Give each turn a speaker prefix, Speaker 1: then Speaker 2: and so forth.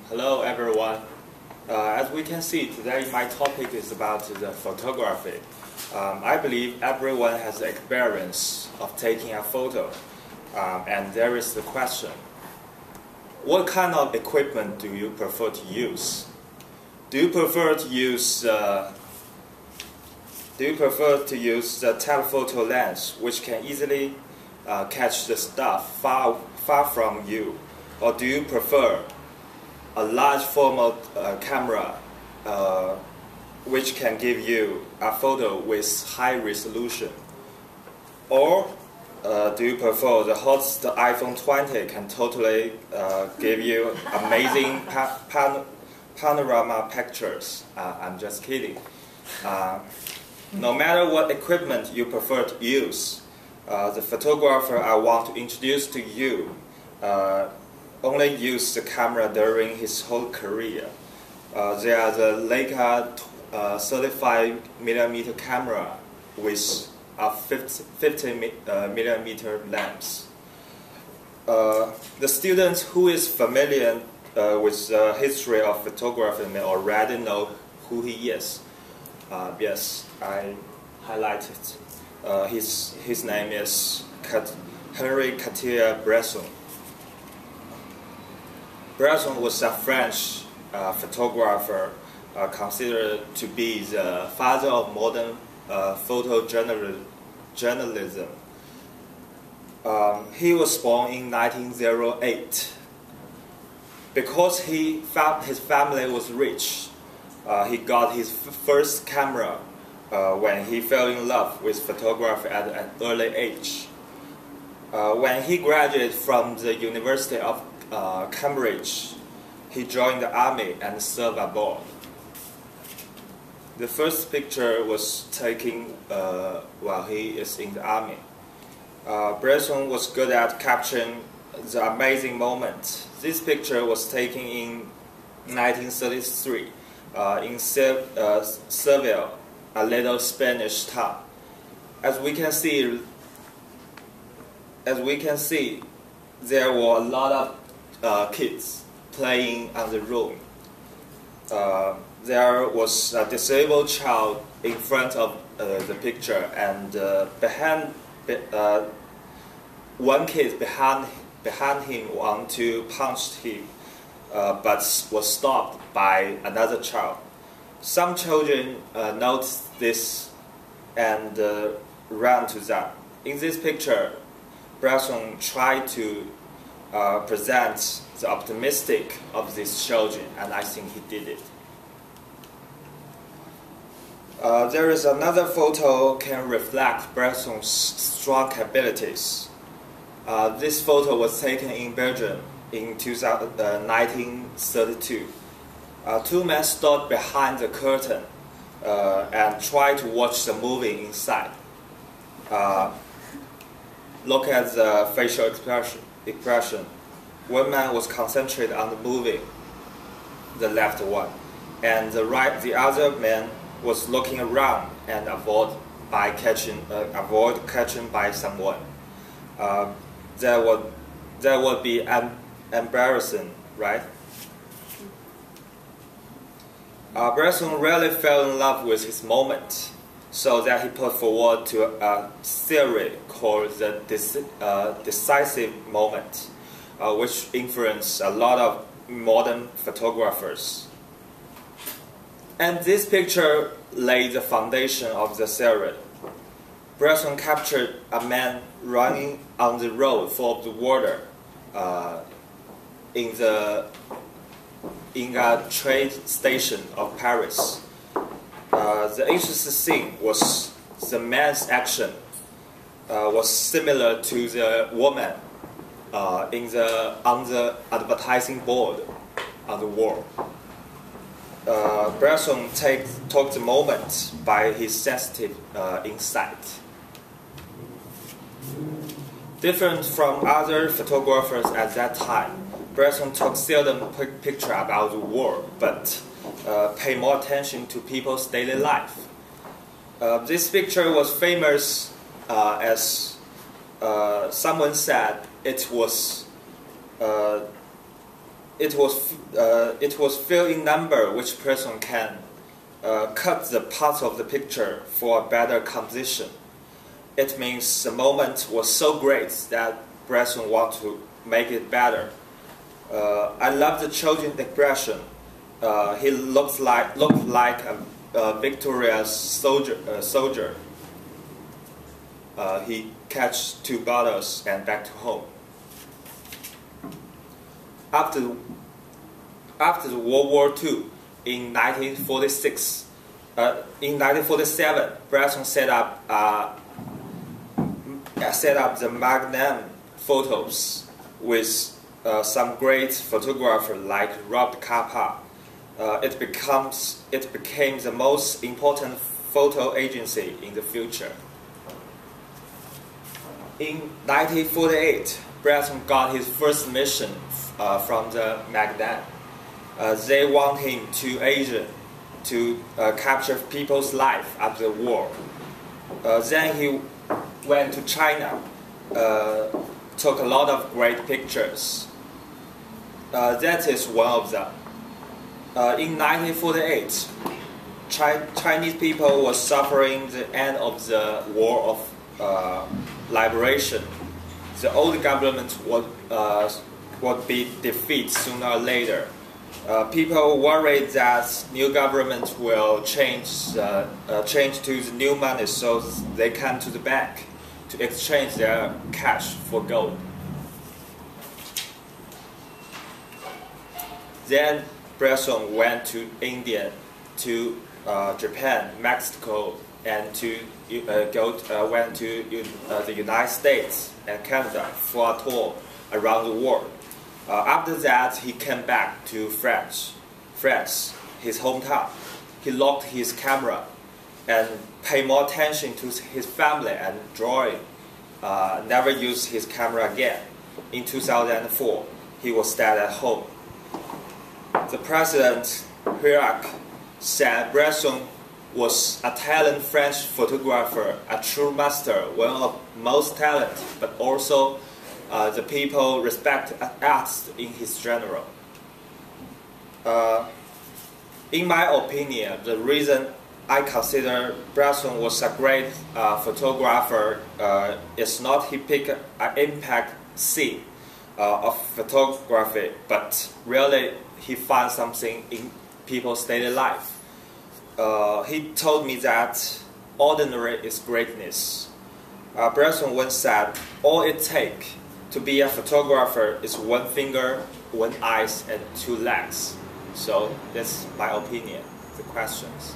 Speaker 1: Hello everyone. As we can see today, my topic is about the photography. I believe everyone has the experience of taking a photo, and there is the question: what kind of equipment do you prefer to use? Do you prefer to use the telephoto lens, which can easily catch the stuff far from you, or do you prefer a large format camera which can give you a photo with high resolution? Or do you prefer the hottest iPhone 20 can totally give you amazing panorama pictures? I'm just kidding. No matter what equipment you prefer to use, the photographer I want to introduce to you only used the camera during his whole career. They are the Leica 35mm camera with a 50mm lens. The student who is familiar with the history of photography may already know who he is. Yes, I highlighted. His name is Henri Cartier-Bresson. Bresson was a French photographer considered to be the father of modern photojournalism. He was born in 1908. Because his family was rich, he got his first camera when he fell in love with photography at an early age. When he graduated from the University of Cambridge, he joined the army and served abroad. The first picture was taken while he is in the army. Bresson was good at capturing the amazing moment. This picture was taken in 1933 in Seville, a little Spanish town. As we can see, there were a lot of kids playing on the room. There was a disabled child in front of the picture, and one kid behind him wanted to punch him, but was stopped by another child. Some children noticed this and ran to them. In this picture, Bresson tried to present the optimistic of these children, and I think he did it. There is another photo can reflect Bresson's strong abilities. This photo was taken in Belgium in 1932. Two men stood behind the curtain and tried to watch the movie inside. Look at the facial expression. One man was concentrated on the movie, the left one, and the other man was looking around and avoid catching by someone. That would be embarrassing, right? Bresson really fell in love with his moment, so that he put forward to a theory called the decisive moment, which influenced a lot of modern photographers. And this picture laid the foundation of the theory. Bresson captured a man running on the road full of the water in a train station of Paris. The interesting thing was the man's action was similar to the woman on the advertising board on the wall. Bresson took the moment by his sensitive insight. Different from other photographers at that time, Bresson took seldom picture about the war, but paid more attention to people's daily life. This picture was famous as someone said it was it was filled in number which person can cut the parts of the picture for a better composition. It means the moment was so great that Bresson wanted to make it better. I love the children's expression. He looked like a victorious soldier. He catch 2 bottles and back to home. After the World War II, in 1947, Bresson set up the Magnum photos with some great photographers like Robert Capa. It became the most important photo agency in the future. In 1948, Bresson got his first mission from the Magnum. They want him to Asia to capture people's life after the war. Then he went to China, took a lot of great pictures. That is one of them. In 1948, Chinese people were suffering the end of the war of liberation. The old government would be defeated sooner or later. People worried that new government will change to the new money, so they come to the bank to exchange their cash for gold. Then Bresson went to India, to Japan, Mexico, and went to the United States and Canada for a tour around the world. After that, he came back to France, his hometown. He locked his camera and paid more attention to his family and drawing. Never used his camera again. In 2004, he was stayed at home. The president, Henri, said Bresson was a talented French photographer, a true master, one of most talented, but also the people respect artists in his genre. In my opinion, the reason I consider Bresson was a great photographer is not he picked an impact scene of photography, but really he found something in people's daily life. He told me that ordinary is greatness. Bresson once said, all it takes to be a photographer is 1 finger, 1 eye, and 2 legs. So that's my opinion. The questions.